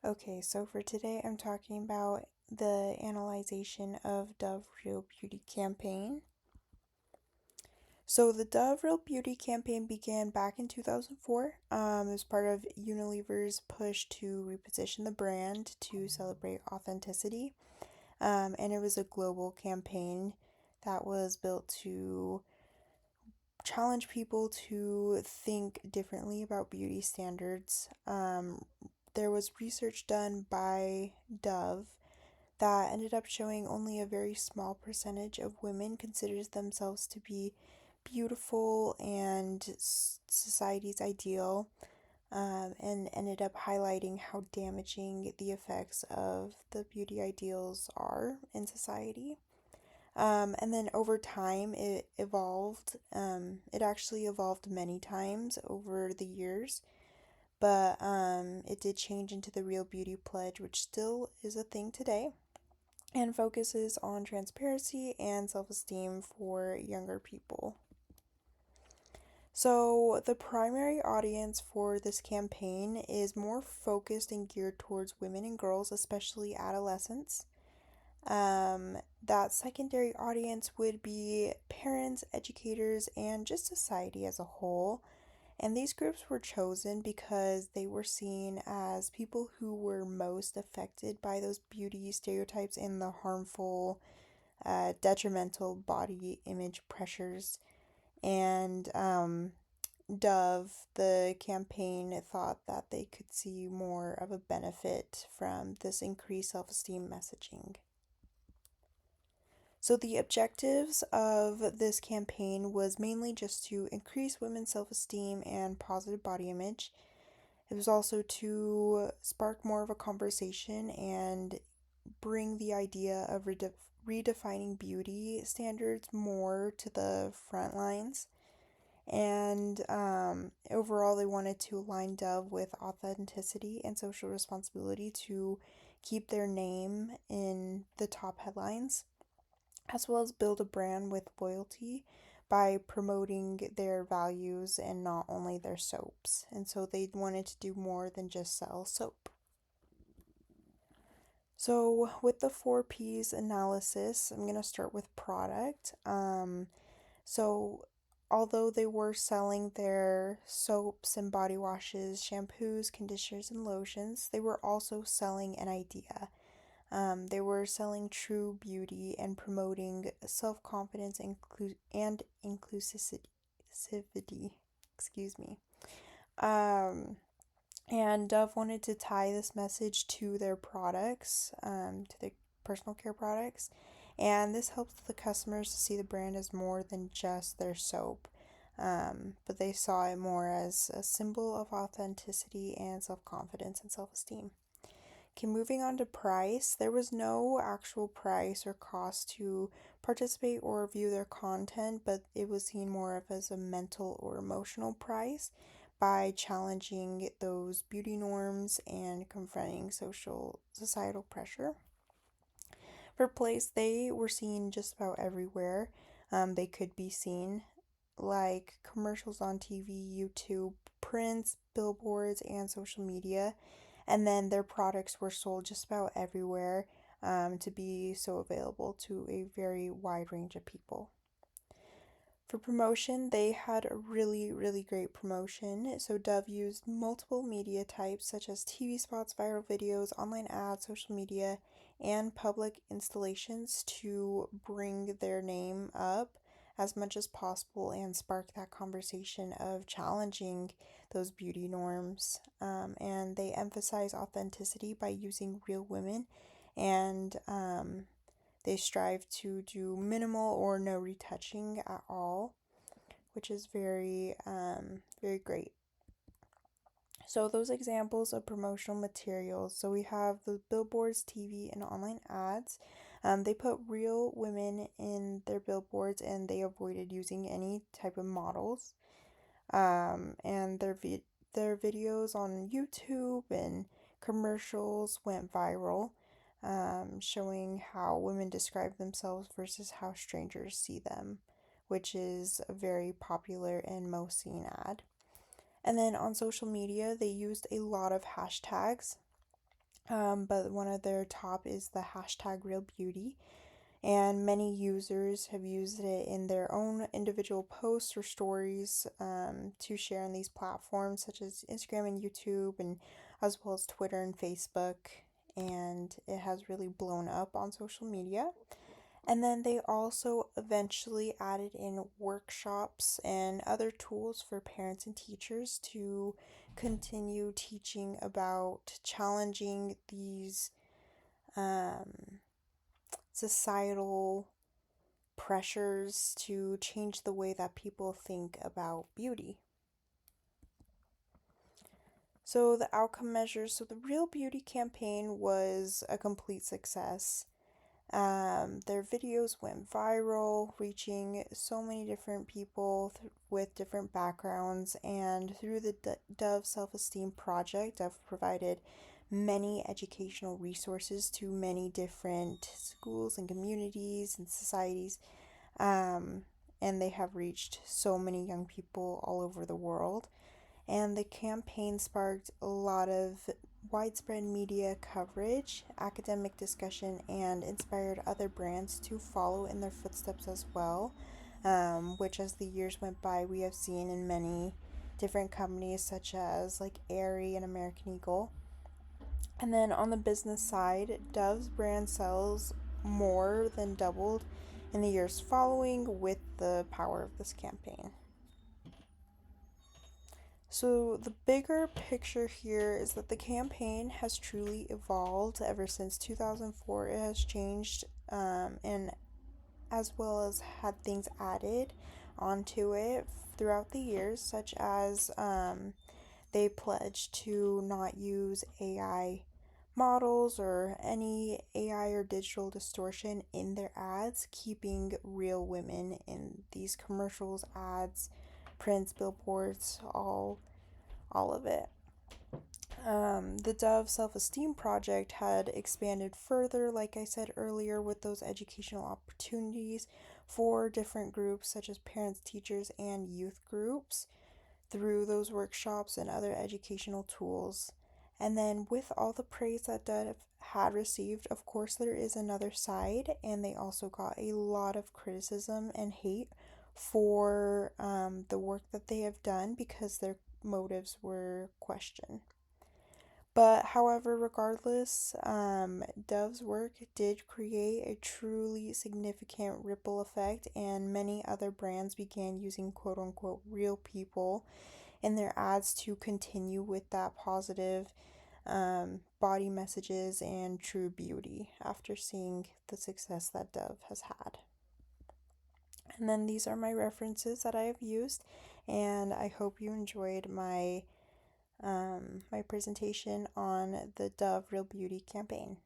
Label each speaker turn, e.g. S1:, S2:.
S1: Okay, so for today, I'm talking about the analyzation of Dove Real Beauty campaign. So the Dove Real Beauty campaign began back in 2004 as part of Unilever's push to reposition the brand to celebrate authenticity. And it was a global campaign that was built to challenge people to think differently about beauty standards. There was research done by Dove that ended up showing only a very small percentage of women considers themselves to be beautiful and society's ideal, and ended up highlighting how damaging the effects of the beauty ideals are in society. And then over time, it evolved. It actually evolved many times over the years, but it did change into the Real Beauty Pledge, which still is a thing today and focuses on transparency and self esteem for younger people. So, the primary audience for this campaign is more focused and geared towards women and girls, especially adolescents. That secondary audience would be parents, educators, and just society as a whole. And these groups were chosen because they were seen as people who were most affected by those beauty stereotypes and the harmful, detrimental body image pressures. And Dove, the campaign, thought that they could see more of a benefit from this increased self esteem messaging. So, the objectives of this campaign was mainly just to increase women's self esteem and positive body image. It was also to spark more of a conversation and bring the idea of redefining beauty standards more to the front lines. And overall, they wanted to align Dove with authenticity and social responsibility to keep their name in the top headlines, as well as build a brand with loyalty by promoting their values and not only their soaps. And so they wanted to do more than just sell soap. So, with the 4Ps analysis, I'm going to start with product. So, although they were selling their soaps and body washes, shampoos, conditioners, and lotions, they were also selling an idea. They were selling true beauty and promoting self confidence and inclusivity. Excuse me. Um, and Dove wanted to tie this message to their products, to their personal care products. And this helps the customers to see the brand as more than just their soap. But they saw it more as a symbol of authenticity and self confidence and self esteem. Okay, moving on to price. There was no actual price or cost to participate or view their content, but it was seen more of as a mental or emotional price by challenging those beauty norms and confronting societal pressure. For place, they were seen just about everywhere. They could be seen like commercials on TV, YouTube, prints, billboards, and social media. And then their products were sold just about everywhere, to be so available to a very wide range of people. For promotion, they had a really, really great promotion. So, Dove used multiple media types such as TV spots, viral videos, online ads, social media, and public installations to bring their name up as much as possible and spark that conversation of challenging those beauty norms. And they emphasize authenticity by using real women, and they strive to do minimal or no retouching at all, which is very great. So those examples of promotional materials. So we have the billboards, TV, and online ads. They put real women in their billboards, and they avoided using any type of models. And their videos on YouTube and commercials went viral, showing how women describe themselves versus how strangers see them, which is a very popular and most seen ad. And then on social media, they used a lot of hashtags. but one of their top is the hashtag Real Beauty. And many users have used it in their own individual posts or stories to share on these platforms such as Instagram and YouTube, and as well as Twitter and Facebook. And it has really blown up on social media. And then they also eventually added in workshops and other tools for parents and teachers to continue teaching about challenging these um, societal pressures to change the way that people think about beauty. So, the outcome measures, so the Real Beauty campaign was a complete success. Their videos went viral, reaching so many different people with different backgrounds. And through the Dove Self Esteem Project, Dove provided many educational resources to many different schools and communities and societies. Um, and they have reached so many young people all over the world. And the campaign sparked a lot of widespread media coverage, academic discussion, and inspired other brands to follow in their footsteps as well, which as the years went by, we have seen in many different companies such as like Aerie and American Eagle. And then on the business side, Dove's brand sales more than doubled in the years following with the power of this campaign. So, the bigger picture here is that the campaign has truly evolved ever since 2004. It has changed, and as well as had things added onto it throughout the years, such as they pledged to not use AI models or any AI or digital distortion in their ads, keeping real women in these commercials, ads, prints, billboards, all of it. The Dove Self Esteem Project had expanded further, like I said earlier, with those educational opportunities for different groups such as parents, teachers, and youth groups through those workshops and other educational tools. And then, with all the praise that Dove had received, of course, there is another side, and they also got a lot of criticism and hate for the work that they have done because their motives were questioned. But however, regardless, Dove's work did create a truly significant ripple effect, and many other brands began using quote unquote real people in their ads to continue with that positive body messages and true beauty after seeing the success that Dove has had. And then these are my references that I have used, and I hope you enjoyed my presentation on the Dove Real Beauty campaign.